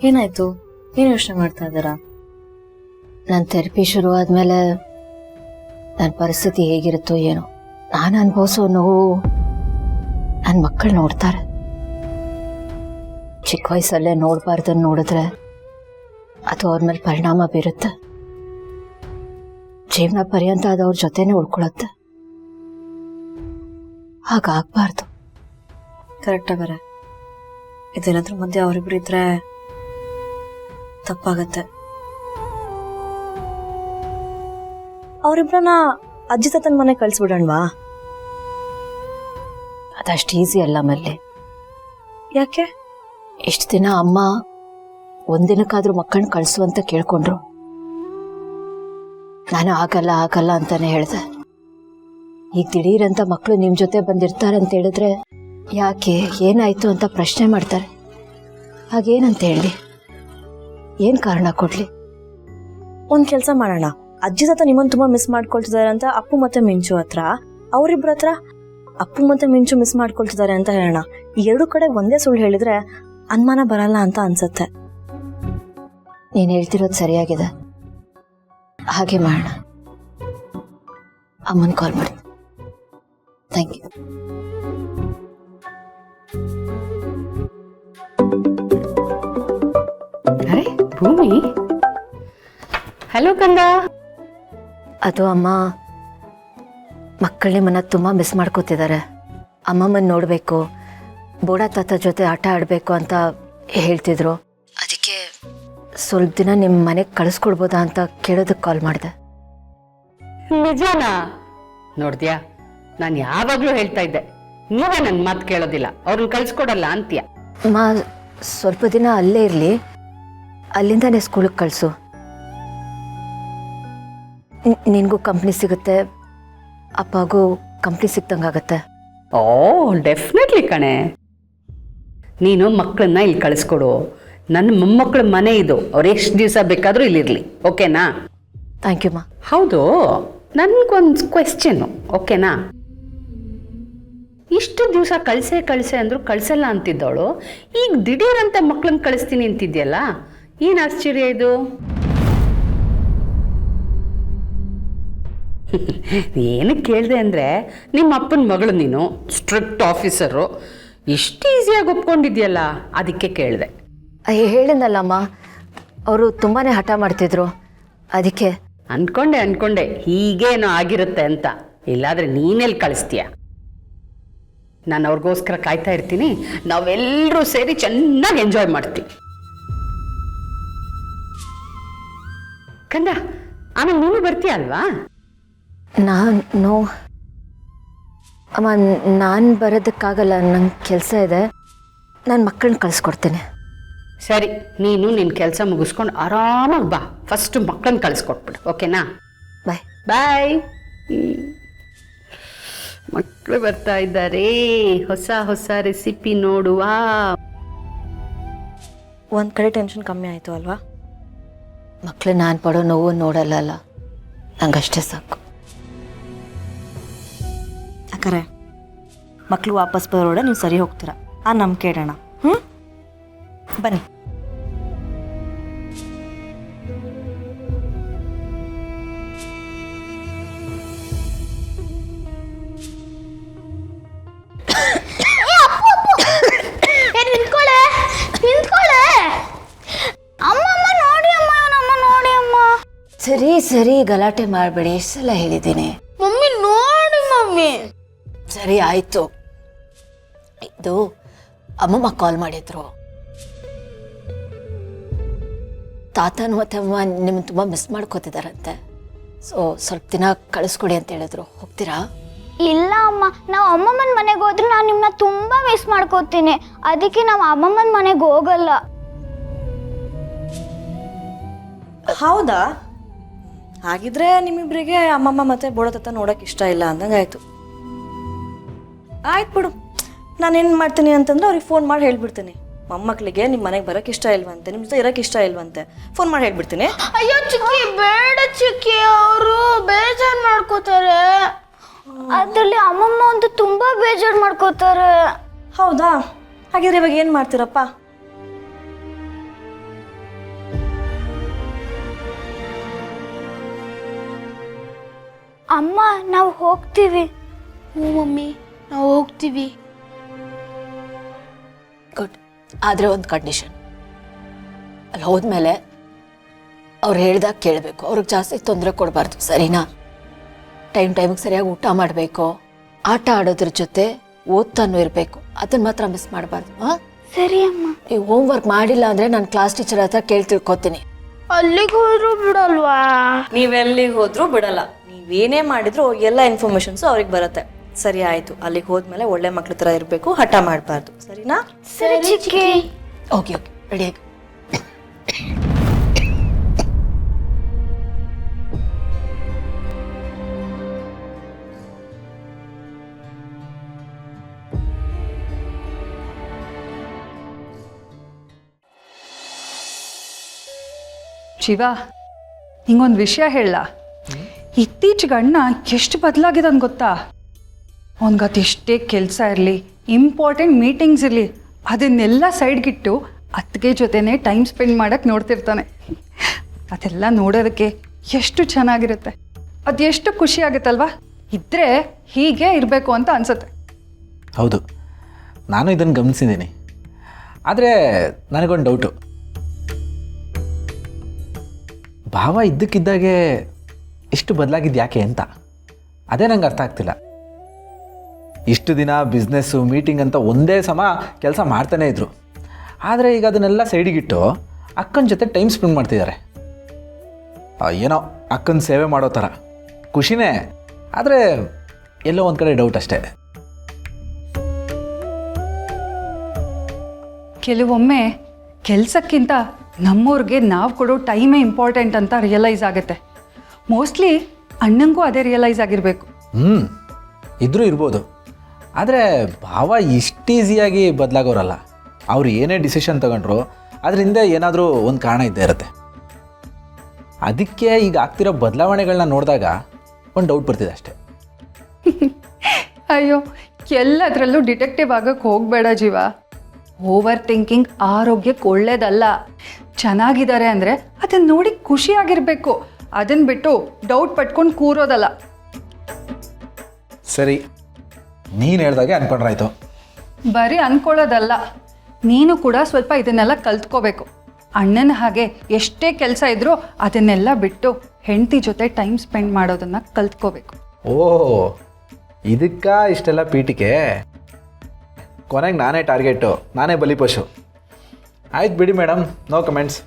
ಏನಾಯ್ತು? ಏನು ಯೋಚನೆ ಮಾಡ್ತಾ ಇದ್ದೀರಾ? ನನ್ನ ಥೆರಪಿ ಶುರು ಆದ್ಮೇಲೆ ನನ್ನ ಪರಿಸ್ಥಿತಿ ಹೇಗಿರುತ್ತೋ ಏನೋ. ನಾನು ಅನುಭವಿಸೋ ನೋವು ನನ್ನ ಮಕ್ಕಳು ನೋಡ್ತಾರೆ. ಚಿಕ್ಕ ವಯಸ್ಸಲ್ಲೇ ನೋಡಬಾರ್ದನ್ನು ನೋಡಿದ್ರೆ ಅದು ಅವ್ರ ಮೇಲೆ ಪರಿಣಾಮ ಬೀರುತ್ತೆ. ಜೀವನ ಪರ್ಯಂತ ಅದು ಅವ್ರ ಜೊತೆನೇ ಉಳ್ಕೊಳತ್ತೆ. ಹಾಗಾಗಬಾರ್ದು. ಕರೆಕ್ಟ್ ಬರ. ಇದೇನಾದ್ರೂ ಮಧ್ಯೆ ಅವರಿಬ್ರು ಇದ್ರೆ ತಪ್ಪಾಗತ್ತೆ. ಅವರಿಬ್ರನ್ನ ಅಜ್ಜಿ ತಾತನ ಮನೆ ಕಳ್ಸ್ಬಿಡೋಣವಾ? ಅದಷ್ಟು ಈಸಿ ಅಲ್ಲ ಮಲ್ಲಿ. ಯಾಕೆ? ಇಷ್ಟು ದಿನ ಅಮ್ಮ ಒಂದಿನಕ್ಕಾದ್ರೂ ಮಕ್ಕಳನ್ನ ಕಳಿಸು ಅಂತ ಕೇಳ್ಕೊಂಡ್ರು. ನಾನು ಆಗಲ್ಲ ಆಗಲ್ಲ ಅಂತಾನೆ ಹೇಳ್ದೆ. ಈಗ ದಿಢೀರಂತ ಮಕ್ಕಳು ನಿಮ್ ಜೊತೆ ಬಂದಿರ್ತಾರೆ ಅಂತ ಹೇಳಿದ್ರೆ ಯಾಕೆ, ಏನಾಯ್ತು ಅಂತ ಪ್ರಶ್ನೆ ಮಾಡ್ತಾರೆ. ಹಾಗೇನಂತ ಹೇಳಿ, ಏನ್ ಕಾರಣ ಕೊಡ್ಲಿ? ಒಂದ್ ಕೆಲ್ಸ ಮಾಡೋಣ, ಅಜ್ಜಿ ತಾತ ನಿಮ್ಮನ್ನ ತುಂಬಾ ಮಿಸ್ ಮಾಡ್ಕೊಳ್ತಿದ್ದಾರೆ ಅಂತ ಅಪ್ಪು ಮತ್ತೆ ಮಿಂಚು ಹತ್ರ, ಅವರಿಬ್ರ ಹತ್ರ ಅಪ್ಪು ಮತ್ತೆ ಮಿಂಚು ಮಿಸ್ ಮಾಡ್ಕೊಳ್ತಿದ್ದಾರೆ ಅಂತ ಹೇಳೋಣ. ಈ ಎರಡು ಕಡೆ ಒಂದೇ ಸುಳ್ಳು ಹೇಳಿದ್ರೆ ಅನುಮಾನ ಬರಲ್ಲ ಅಂತ ಅನ್ಸತ್ತೆ. ನೀನ್ ಹೇಳ್ತಿರೋದು ಸರಿಯಾಗಿದೆ, ಹಾಗೆ ಮಾಡೋಣ. ಅಮ್ಮನ್ ಕಾಲ್ ಮಾಡಿ. Thank you. ಅರೆ ಭೂಮಿ, ಹಲೋ ಕಂದ. ಅದು ಅಮ್ಮ, ಮಕ್ಕಳು ನಿಮ್ಮನ್ನ ತುಂಬಾ ಮಿಸ್ ಮಾಡ್ಕೋತಿದ್ದಾರೆ. ಅಮ್ಮಮ್ಮನ್ ನೋಡ್ಬೇಕು, ಬೋಡ ತಾತ ಜೊತೆ ಆಟ ಆಡ್ಬೇಕು ಅಂತ ಹೇಳ್ತಿದ್ರು. ಅದಕ್ಕೆ ಸ್ವಲ್ಪ ದಿನ ನಿಮ್ಮ ಮನೆಗೆ ಕಳಿಸ್ಕೊಡ್ಬೋದಾ ಅಂತ ಕೇಳೋದಕ್ಕೆ ಕಾಲ್ ಮಾಡಿದೆ. ನಿಜಾನಾ? ನೋಡ್ದ್ಯಾ, ನಾನು ಯಾವಾಗ್ಲೂ ಹೇಳ್ತಾ ಇದ್ದೆ, ನೀವೇ ನನ್ನ ಮಾತು ಕೇಳೋದಿಲ್ಲ, ಅವ್ರನ್ನ ಕಳ್ಸ್ಕೊಡಲ್ಲ ಅಂತೀಯ. ಅಮ್ಮ, ಸ್ವಲ್ಪ ದಿನ ಅಲ್ಲೇ ಇರಲಿ, ಅಲ್ಲಿಂದಾನೆ ಸ್ಕೂಲಿಗೆ ಕಳಿಸು. ನಿನಗೂ ಕಂಪ್ನಿ ಸಿಗುತ್ತೆ, ಅಪ್ಪಗೂ ಕಂಪ್ನಿ ಸಿಕ್ತಂಗಾಗತ್ತೆ. ಓ ಡೆಫಿನೆಟ್ಲಿ ಕಣೆ. ನೀನು ಮಕ್ಕಳನ್ನ ಇಲ್ಲಿ ಕಳಿಸ್ಕೊಡು. ನನ್ನ ಮೊಮ್ಮಕ್ಕಳ ಮನೆ ಇದು, ಅವ್ರು ಎಷ್ಟು ದಿವಸ ಬೇಕಾದರೂ ಇಲ್ಲಿರಲಿ. ಓಕೆನಾ? ಥ್ಯಾಂಕ್ ಯು ಮಾ. ಹೌದು, ನನ್ಗೊಂದು ಕ್ವೆಶ್ಚನ್ನು, ಓಕೆನಾ? ಇಷ್ಟು ದಿವಸ ಕಳಿಸೆ ಅಂದ್ರು ಕಳಿಸಲ್ಲ ಅಂತಿದ್ದವಳು ಈಗ ದಿಢೀರಂತ ಮಕ್ಕಳನ್ನ ಕಳಿಸ್ತೀನಿ ಅಂತಿದ್ಯಲ್ಲ, ಏನು ಆಶ್ಚರ್ಯ ಇದು? ಏನಕ್ಕೆ ಕೇಳಿದೆ ಅಂದರೆ, ನಿಮ್ಮ ಅಪ್ಪನ ಮಗಳು ನೀನು, ಸ್ಟ್ರಿಕ್ಟ್ ಆಫೀಸರು, ಇಷ್ಟು ಈಸಿಯಾಗಿ ಒಪ್ಕೊಂಡಿದ್ಯಲ್ಲ, ಅದಕ್ಕೆ ಕೇಳಿದೆ. ಹೇಳಿದ್ನಲ್ಲಮ್ಮ, ಅವರು ತುಂಬಾ ಹಠ ಮಾಡ್ತಿದ್ರು, ಅದಕ್ಕೆ. ಅನ್ಕೊಂಡೆ ಹೀಗೇನೋ ಆಗಿರುತ್ತೆ ಅಂತ. ಇಲ್ಲಾದ್ರೆ ನೀನೆಲ್ಲಿ ಕಳಿಸ್ತೀಯ? ನಾನು ಅವ್ರಿಗೋಸ್ಕರ ಕಾಯ್ತಾ ಇರ್ತೀನಿ, ನಾವೆಲ್ಲರೂ ಸೇರಿ ಚೆನ್ನಾಗಿ ಎಂಜಾಯ್ ಮಾಡ್ತೀವಿ. ಕಂದ, ಆಮೇಲೆ ನೀನು ಬರ್ತೀಯ ಅಲ್ವಾ? ಅಮ್ಮ, ನಾನು ಬರೋದಕ್ಕಾಗಲ್ಲ, ನಂಗೆ ಕೆಲಸ ಇದೆ. ನಾನು ಮಕ್ಕಳನ್ನ ಕಳಿಸ್ಕೊಡ್ತೇನೆ. ಸರಿ, ನೀನು ನಿನ್ನ ಕೆಲಸ ಮುಗಿಸ್ಕೊಂಡು ಆರಾಮಾಗಿ ಬಾ. ಫಸ್ಟ್ ಮಕ್ಕಳನ್ನ ಕಳಿಸ್ಕೊಟ್ಬಿಡು, ಓಕೆನಾ? ಬಾಯ್ ಬಾಯ್. ಮಕ್ಕಳು ಬರ್ತಾ ಇದ್ದಾರೆ, ಹೊಸ ಹೊಸ ರೆಸಿಪಿ ನೋಡುವ. ಒಂದ್ ಕಡೆ ಟೆನ್ಷನ್ ಕಮ್ಮಿ ಆಯ್ತು ಅಲ್ವಾ? ಮಕ್ಕಳು ನಾನು ಪಡೋ ನೋವು ನೋಡಲ್ಲ, ನಂಗಷ್ಟೇ ಸಾಕು. ಯಾಕರೆ ಮಕ್ಕಳು ವಾಪಸ್ ಬರೋಡೆ ನೀವು ಸರಿ ಹೋಗ್ತೀರಾ, ಆ ನಂಬಿಕೆ ಇಡೋಣ. ಬನ್ನಿ. ಸರಿ ಗಲಾಟೆ ಮಾಡಬೇಡಿ, ಎಷ್ಟು ಸಲ ಹೇಳಿದ್ದೀನಿ. ಮಮ್ಮಿ ನೋಡಿ ಮಮ್ಮಿ. ಸರಿ ಆಯ್ತು. ಇದು ಅಮ್ಮಮ್ಮ ಕಾಲ್ ಮಾಡಿದ್ರು. ತಾತನು ಮತ್ತೆ ಅಮ್ಮ ನಿಮ್ಮನ್ನು ತುಂಬ ಮಿಸ್ ಮಾಡ್ಕೋತಿದಾರಂತೆ. ಸೊ ಸ್ವಲ್ಪ ದಿನ ಕಳಿಸ್ಕೊಡಿ ಅಂತ ಹೇಳಿದ್ರು. ಹೋಗ್ತೀರಾ? ಇಲ್ಲ ಅಮ್ಮ, ನಾವು ಅಮ್ಮಮ್ಮನ ಮನೆಗೆ ಹೋದ್ರೆ ನಾನು ನಿಮ್ಮನ್ನ ತುಂಬಾ ಮಿಸ್ ಮಾಡ್ಕೋತೀನಿ. ಅದಕ್ಕೆ ನಾವು ಅಮ್ಮಮ್ಮನ ಮನೆಗೆ ಹೋಗಲ್ಲ. ಹೌದಾ? ಹಾಗಿದ್ರೆ ನಿಮ್ಮಿಬ್ರಿಗೆ ಅಮ್ಮಮ್ಮ ಮತ್ತೆ ಬೋಡ ತಾತ ನೋಡಕ್ ಇಷ್ಟ ಇಲ್ಲ ಅಂದಂಗೆ ಆಯ್ತು. ಆಯ್ತು ಬಿಡು, ನಾನೇನು ಮಾಡ್ತೀನಿ ಅಂತಂದ್ರೆ ಅವ್ರಿಗೆ ಫೋನ್ ಮಾಡಿ ಹೇಳ್ಬಿಡ್ತೀನಿ, ಮೊಮ್ಮಕ್ಕಳಿಗೆ ನಿಮ್ಮ ಮನೆಗೆ ಬರೋಕೆ ಇಷ್ಟ ಇಲ್ವಂತೆ, ನಿಮ್ಮ ಜೊತೆ ಇರೋಕೆ ಇಷ್ಟ ಇಲ್ವಂತೆ. ಫೋನ್ ಮಾಡಿ ಹೇಳ್ಬಿಡ್ತೀನಿ. ಅಯ್ಯೋ ಚಿಕ್ಕಿ, ಬೇಡ ಚಿಕ್ಕಿ, ಅವರು ಬೇಜಾರು ಮಾಡ್ಕೋತಾರೆ. ಅದರಲ್ಲಿ ಅಮ್ಮಮ್ಮ ಅಂತೂ ತುಂಬಾ ಬೇಜಾರು ಮಾಡ್ಕೋತಾರೆ. ಹೌದಾ? ಹಾಗಿದ್ರೆ ಇವಾಗ ಏನು ಮಾಡ್ತೀರಪ್ಪ? ಅಮ್ಮ ನಾವು ಹೋಗ್ತೀವಿ. ಹ್ಞೂ ಮಮ್ಮಿ, ನಾವು ಹೋಗ್ತೀವಿ. ಗುಡ್. ಆದರೆ ಒಂದು ಕಂಡೀಷನ್, ಅಲ್ಲಿ ಹೋದ್ಮೇಲೆ ಅವ್ರು ಹೇಳ್ದಾಗ ಕೇಳಬೇಕು, ಅವ್ರಿಗೆ ಜಾಸ್ತಿ ತೊಂದರೆ ಕೊಡಬಾರ್ದು, ಸರಿನಾ? ಟೈಮಿಗೆ ಸರಿಯಾಗಿ ಊಟ ಮಾಡಬೇಕು, ಆಟ ಆಡೋದ್ರ ಜೊತೆ ಓದ್ತಾನೂ ಇರಬೇಕು, ಅದನ್ನು ಮಾತ್ರ ಮಿಸ್ ಮಾಡಬಾರ್ದು. ಹಾಂ, ಸರಿ ಅಮ್ಮ. ನೀವು ಹೋಮ್ವರ್ಕ್ ಮಾಡಿಲ್ಲ ಅಂದರೆ ನಾನು ಕ್ಲಾಸ್ ಟೀಚರ್ ಹತ್ರ ಕೇಳಿ ತಿಳ್ಕೊತೀನಿ. ಅಲ್ಲಿಗೆ ಹೋದ್ರು ಬಿಡಲ್ವಾ? ನೀವೆಲ್ಲಿಗೆ ಹೋದ್ರೂ ಬಿಡಲ್ಲ. ನೀವೇನೇ ಮಾಡಿದ್ರು ಎಲ್ಲ ಇನ್ಫಾರ್ಮೇಶನ್ಸು ಅವ್ರಿಗೆ ಬರುತ್ತೆ. ಸರಿ ಆಯಿತು, ಅಲ್ಲಿಗೆ ಹೋದ್ಮೇಲೆ ಒಳ್ಳೆ ಮಕ್ಳ ಥರ ಇರಬೇಕು, ಹಠ ಮಾಡಬಾರ್ದು, ಸರಿನಾ? ಸರಿ ಚಿಕ್ಕಿ. ಓಕೆ ಓಕೆ, ರೆಡಿಯಾಗಿ. ಶಿವ, ನಿಂಗೊಂದು ವಿಷಯ ಹೇಳ. ಇತ್ತೀಚೆಗೆ ಅಣ್ಣ ಎಷ್ಟು ಬದಲಾಗಿದ್ದಾನೆ ಗೊತ್ತಾ? ಅವನಿಗದು ಎಷ್ಟೇ ಕೆಲಸ ಇರಲಿ, ಇಂಪಾರ್ಟೆಂಟ್ ಮೀಟಿಂಗ್ಸ್ ಇರಲಿ, ಅದನ್ನೆಲ್ಲ ಸೈಡ್ಗಿಟ್ಟು ಅತ್ತಿಗೆ ಜೊತೆನೇ ಟೈಮ್ ಸ್ಪೆಂಡ್ ಮಾಡೋಕ್ಕೆ ನೋಡ್ತಿರ್ತಾನೆ. ಅದೆಲ್ಲ ನೋಡೋದಕ್ಕೆ ಎಷ್ಟು ಚೆನ್ನಾಗಿರುತ್ತೆ, ಅದು ಎಷ್ಟು ಖುಷಿ ಆಗುತ್ತಲ್ವಾ? ಇದ್ದರೆ ಹೀಗೆ ಇರಬೇಕು ಅಂತ ಅನಿಸುತ್ತೆ. ಹೌದು, ನಾನು ಇದನ್ನು ಗಮನಿಸಿದ್ದೀನಿ. ಆದರೆ ನನಗೊಂದು ಡೌಟು, ಭಾವ ಇದ್ದಕ್ಕಿದ್ದಾಗೆ ಇಷ್ಟು ಬದಲಾಗಿದ್ದು ಯಾಕೆ ಅಂತ ಅದೇ ನಂಗೆ ಅರ್ಥ ಆಗ್ತಿಲ್ಲ. ಇಷ್ಟು ದಿನ ಬಿಸ್ನೆಸ್ಸು ಮೀಟಿಂಗ್ ಅಂತ ಒಂದೇ ಸಮ ಕೆಲಸ ಮಾಡ್ತಾನೇ ಇದ್ರು. ಆದರೆ ಈಗ ಅದನ್ನೆಲ್ಲ ಸೈಡಿಗಿಟ್ಟು ಅಕ್ಕನ ಜೊತೆ ಟೈಮ್ ಸ್ಪೆಂಡ್ ಮಾಡ್ತಿದ್ದಾರೆ. ಏನೋ ಅಕ್ಕನ ಸೇವೆ ಮಾಡೋ ಥರ ಖುಷಿನೇ, ಆದರೆ ಎಲ್ಲೋ ಒಂದು ಕಡೆ ಡೌಟ್ ಅಷ್ಟೇ. ಕೆಲವೊಮ್ಮೆ ಕೆಲಸಕ್ಕಿಂತ ನಮ್ಮವ್ರಿಗೆ ನಾವು ಕೊಡೋ ಟೈಮೇ ಇಂಪಾರ್ಟೆಂಟ್ ಅಂತ ರಿಯಲೈಸ್ ಆಗುತ್ತೆ. ಮೋಸ್ಟ್ಲಿ ಅಣ್ಣಂಗೂ ಅದೇ ರಿಯಲೈಸ್ ಆಗಿರಬೇಕು. ಇದ್ರೂ ಇರ್ಬೋದು. ಆದರೆ ಭಾವ ಇಷ್ಟು ಈಸಿಯಾಗಿ ಬದಲಾಗೋರಲ್ಲ. ಅವ್ರು ಏನೇ ಡಿಸಿಷನ್ ತಗೊಂಡ್ರು ಅದರಿಂದ ಏನಾದರೂ ಒಂದು ಕಾರಣ ಇದ್ದೇ ಇರುತ್ತೆ. ಅದಕ್ಕೆ ಈಗ ಆಗ್ತಿರೋ ಬದಲಾವಣೆಗಳನ್ನ ನೋಡಿದಾಗ ಒಂದು ಡೌಟ್ ಬರ್ತಿದೆ ಅಷ್ಟೇ. ಅಯ್ಯೋ, ಎಲ್ಲದರಲ್ಲೂ ಡಿಟೆಕ್ಟಿವ್ ಆಗೋಕ್ಕೆ ಹೋಗಬೇಡ ಜೀವ. ಓವರ್ ಥಿಂಕಿಂಗ್ ಆರೋಗ್ಯಕ್ಕೆ ಒಳ್ಳೇದಲ್ಲ. ಚೆನ್ನಾಗಿದ್ದಾರೆ ಅಂದರೆ ಅದನ್ನು ನೋಡಿ ಖುಷಿಯಾಗಿರಬೇಕು, ಅದನ್ನು ಬಿಟ್ಟು ಡೌಟ್ ಪಟ್ಕೊಂಡು ಕೂರೋದಲ್ಲ. ಸರಿ, ನೀನು ಹೇಳ್ದಾಗೆ ಅನ್ಕೊಂಡ್ರಾಯ್ತು. ಬರೀ ಅಂದ್ಕೊಳ್ಳೋದಲ್ಲ, ನೀನು ಕೂಡ ಸ್ವಲ್ಪ ಇದನ್ನೆಲ್ಲ ಕಲ್ತ್ಕೋಬೇಕು. ಅಣ್ಣನ ಹಾಗೆ ಎಷ್ಟೇ ಕೆಲಸ ಇದ್ರೂ ಅದನ್ನೆಲ್ಲ ಬಿಟ್ಟು ಹೆಂಡತಿ ಜೊತೆ ಟೈಮ್ ಸ್ಪೆಂಡ್ ಮಾಡೋದನ್ನು ಕಲ್ತ್ಕೋಬೇಕು. ಓಹ್, ಇದಕ್ಕ ಇಷ್ಟೆಲ್ಲ ಪೀಟಿಕೆ? ಕೊನೆಗೆ ನಾನೇ ಟಾರ್ಗೆಟು, ನಾನೇ ಬಲಿಪಶು. ಆಯ್ತು ಬಿಡಿ ಮೇಡಮ್, ನೋ ಕಮೆಂಟ್ಸ್.